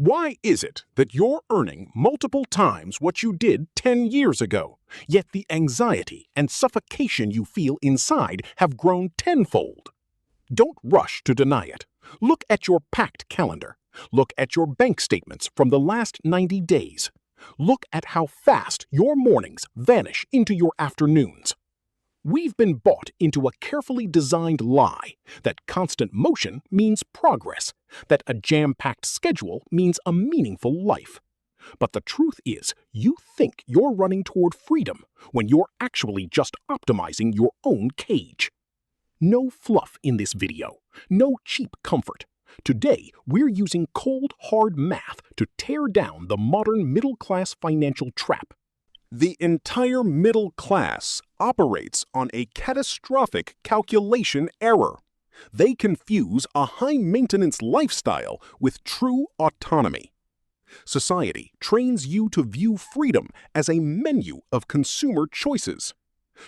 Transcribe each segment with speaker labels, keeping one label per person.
Speaker 1: Why is it that you're earning multiple times what you did 10 years ago, yet the anxiety and suffocation you feel inside have grown tenfold? Don't rush to deny it. Look at your packed calendar. Look at your bank statements from the last 90 days. Look at how fast your mornings vanish into your afternoons. We've been bought into a carefully designed lie that constant motion means progress, that a jam-packed schedule means a meaningful life. But the truth is, you think you're running toward freedom when you're actually just optimizing your own cage. No fluff in this video, no cheap comfort. Today, we're using cold, hard math to tear down the modern middle-class financial trap. The entire middle class operates on a catastrophic calculation error. They confuse a high-maintenance lifestyle with true autonomy. Society trains you to view freedom as a menu of consumer choices.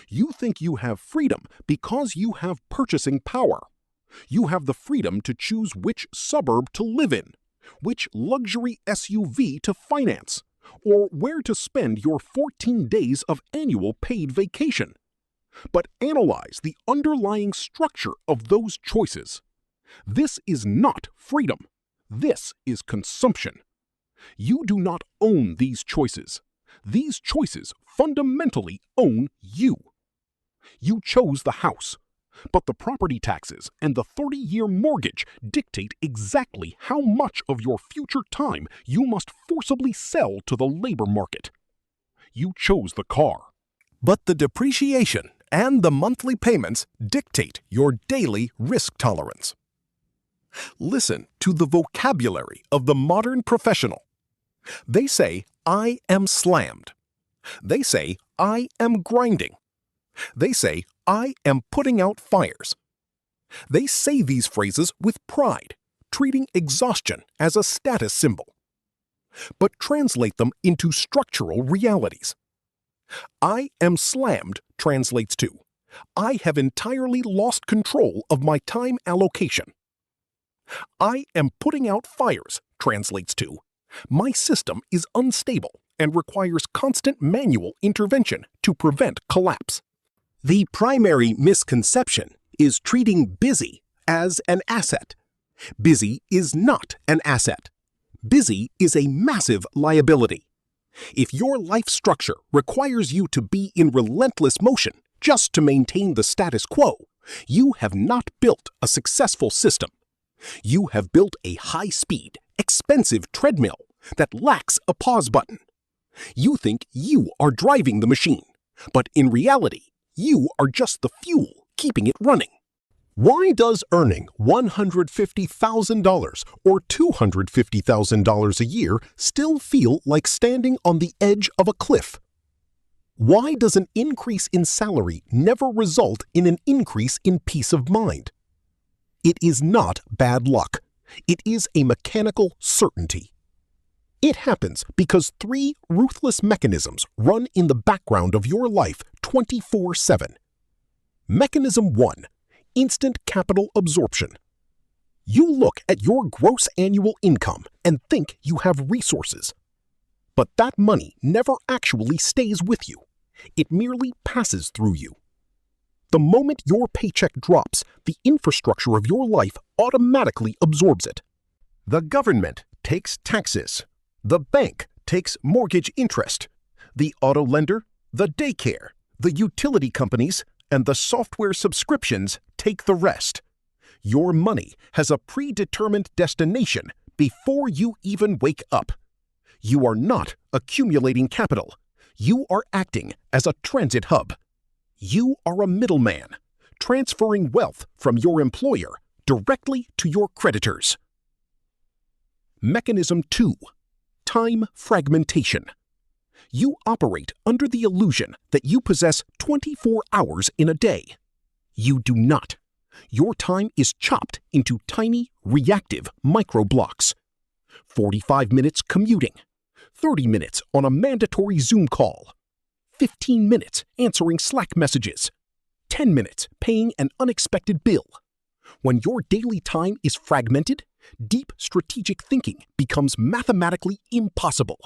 Speaker 1: You think you have freedom because you have purchasing power. You have the freedom to choose which suburb to live in, which luxury SUV to finance, or where to spend your 14 days of annual paid vacation. But analyze the underlying structure of those choices. This is not freedom. This is consumption. You do not own these choices. These choices fundamentally own you. You chose the house, but the property taxes and the 30-year mortgage dictate exactly how much of your future time you must forcibly sell to the labor market. You chose the car, but the depreciation and the monthly payments dictate your daily risk tolerance. Listen to the vocabulary of the modern professional. They say, "I am slammed." They say, "I am grinding." They say, "I am putting out fires." They say these phrases with pride, treating exhaustion as a status symbol. But translate them into structural realities. "I am slammed" translates to, "I have entirely lost control of my time allocation." "I am putting out fires" translates to, "My system is unstable and requires constant manual intervention to prevent collapse." The primary misconception is treating busy as an asset. Busy is not an asset. Busy is a massive liability. If your life structure requires you to be in relentless motion just to maintain the status quo, you have not built a successful system. You have built a high-speed, expensive treadmill that lacks a pause button. You think you are driving the machine, but in reality, you are just the fuel keeping it running. Why does earning $150,000 or $250,000 a year still feel like standing on the edge of a cliff? Why does an increase in salary never result in an increase in peace of mind? It is not bad luck. It is a mechanical certainty. It happens because three ruthless mechanisms run in the background of your life 24/7. Mechanism 1. Instant capital absorption. You look at your gross annual income and think you have resources. But that money never actually stays with you. It merely passes through you. The moment your paycheck drops, the infrastructure of your life automatically absorbs it. The government takes taxes. The bank takes mortgage interest. The auto lender, the daycare, the utility companies, and the software subscriptions take the rest. Your money has a predetermined destination before you even wake up. You are not accumulating capital. You are acting as a transit hub. You are a middleman, transferring wealth from your employer directly to your creditors. Mechanism 2. Time fragmentation. You operate under the illusion that you possess 24 hours in a day. You do not. Your time is chopped into tiny, reactive micro-blocks. 45 minutes commuting, 30 minutes on a mandatory Zoom call, 15 minutes answering Slack messages, 10 minutes paying an unexpected bill. When your daily time is fragmented, Deep strategic thinking becomes mathematically impossible.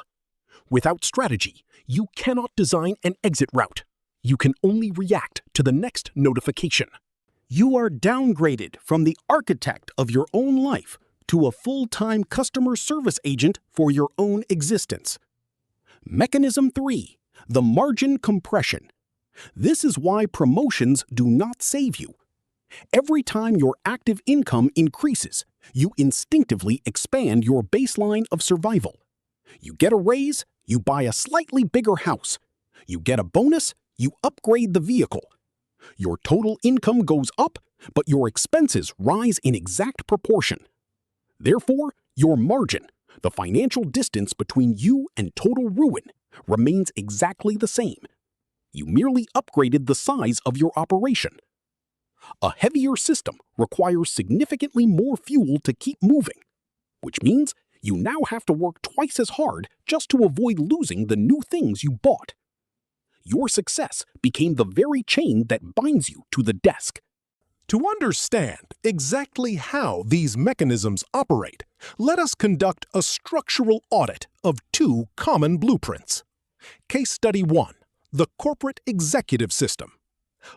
Speaker 1: Without strategy, you cannot design an exit route. You can only react to the next notification. You are downgraded from the architect of your own life to a full-time customer service agent for your own existence. Mechanism 3. The margin compression. This is why promotions do not save you. Every time your active income increases, you instinctively expand your baseline of survival. You get a raise, you buy a slightly bigger house. You get a bonus, you upgrade the vehicle. Your total income goes up, but your expenses rise in exact proportion. Therefore, your margin, the financial distance between you and total ruin, remains exactly the same. You merely upgraded the size of your operation. A heavier system requires significantly more fuel to keep moving, which means you now have to work twice as hard just to avoid losing the new things you bought. Your success became the very chain that binds you to the desk.
Speaker 2: To understand exactly how these mechanisms operate, let us conduct a structural audit of two common blueprints. Case Study 1. The Corporate Executive System.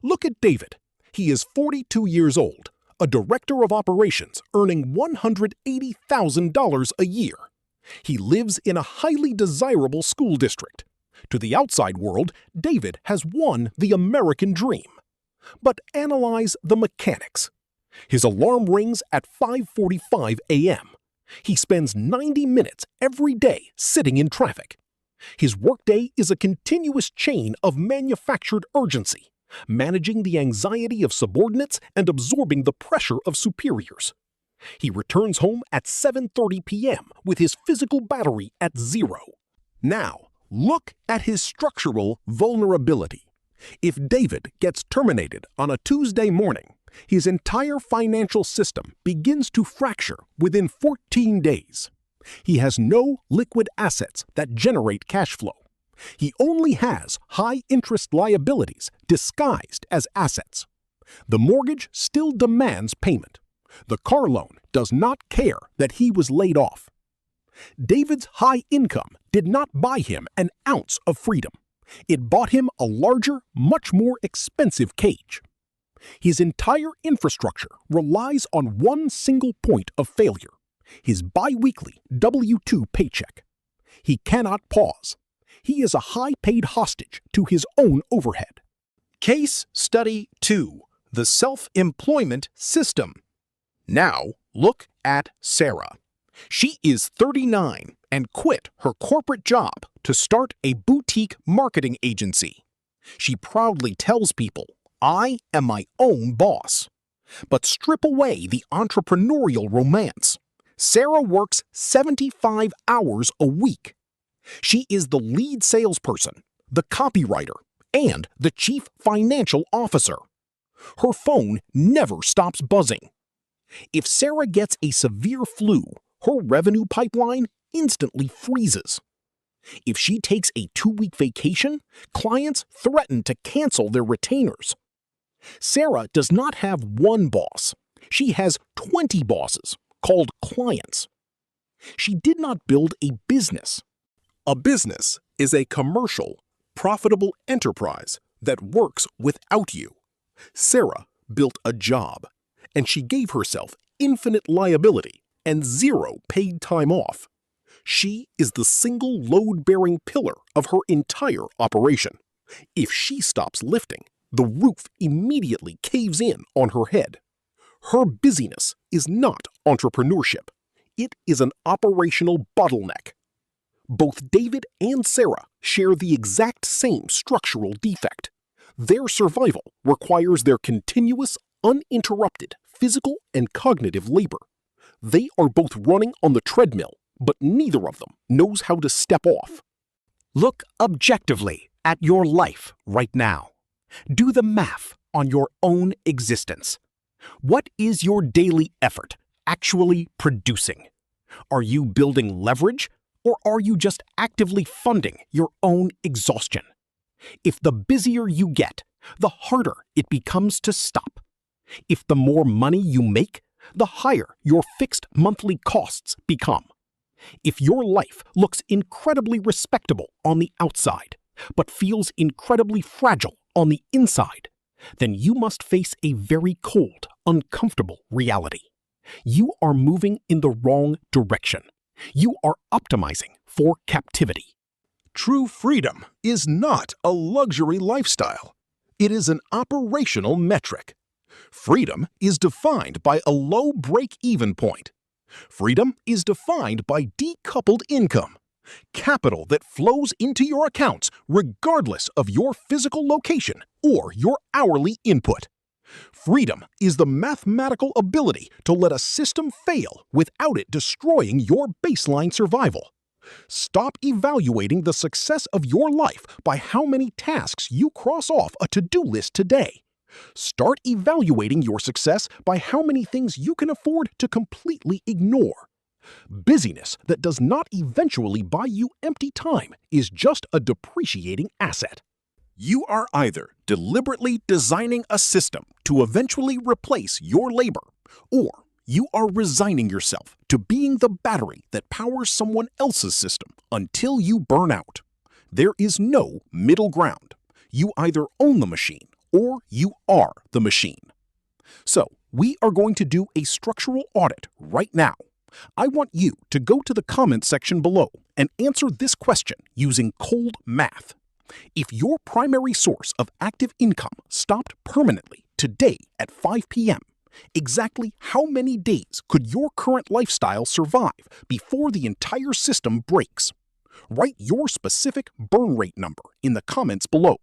Speaker 2: Look at David. He is 42 years old, a director of operations earning $180,000 a year. He lives in a highly desirable school district. To the outside world, David has won the American dream. But analyze the mechanics. His alarm rings at 5:45 a.m. He spends 90 minutes every day sitting in traffic. His workday is a continuous chain of manufactured urgency, managing the anxiety of subordinates and absorbing the pressure of superiors. He returns home at 7:30 p.m. with his physical battery at zero. Now, look at his structural vulnerability. If David gets terminated on a Tuesday morning, his entire financial system begins to fracture within 14 days. He has no liquid assets that generate cash flow. He only has high-interest liabilities disguised as assets. The mortgage still demands payment. The car loan does not care that he was laid off. David's high income did not buy him an ounce of freedom. It bought him a larger, much more expensive cage. His entire infrastructure relies on one single point of failure: his bi-weekly W-2 paycheck. He cannot pause. He is a high-paid hostage to his own overhead. Case Study 2. The Self-Employment System. Now, look at Sarah. She is 39 and quit her corporate job to start a boutique marketing agency. She proudly tells people, "I am my own boss." But strip away the entrepreneurial romance. Sarah works 75 hours a week. She is the lead salesperson, the copywriter, and the chief financial officer. Her phone never stops buzzing. If Sarah gets a severe flu, her revenue pipeline instantly freezes. If she takes a 2-week vacation, clients threaten to cancel their retainers. Sarah does not have one boss. She has 20 bosses, called clients. She did not build a business. A business is a commercial, profitable enterprise that works without you. Sarah built a job, and she gave herself infinite liability and zero paid time off. She is the single load-bearing pillar of her entire operation. If she stops lifting, the roof immediately caves in on her head. Her busyness is not entrepreneurship. It is an operational bottleneck. Both David and Sarah share the exact same structural defect. Their survival requires their continuous, uninterrupted physical and cognitive labor. They are both running on the treadmill, but neither of them knows how to step off. Look objectively at your life right now. Do the math on your own existence. What is your daily effort actually producing? Are you building leverage, or are you just actively funding your own exhaustion? If the busier you get, the harder it becomes to stop. If the more money you make,
Speaker 1: the higher your fixed monthly costs become. If your life looks incredibly respectable on the outside, but feels incredibly fragile on the inside, then you must face a very cold, uncomfortable reality. You are moving in the wrong direction. You are optimizing for captivity.
Speaker 2: True freedom is not a luxury lifestyle. It is an operational metric. Freedom is defined by a low break-even point. Freedom is defined by decoupled income, capital that flows into your accounts regardless of your physical location or your hourly input. Freedom is the mathematical ability to let a system fail without it destroying your baseline survival. Stop evaluating the success of your life by how many tasks you cross off a to-do list today. Start evaluating your success by how many things you can afford to completely ignore. Busyness that does not eventually buy you empty time is just a depreciating asset. You are either deliberately designing a system to eventually replace your labor, or you are resigning yourself to being the battery that powers someone else's system until you burn out. There is no middle ground. You either own the machine or you are the machine. So, we are going to do a structural audit right now. I want you to go to the comment section below and answer this question using cold math. If your primary source of active income stopped permanently today at 5 p.m., exactly how many days could your current lifestyle survive before the entire system breaks? Write your specific burn rate number in the comments below.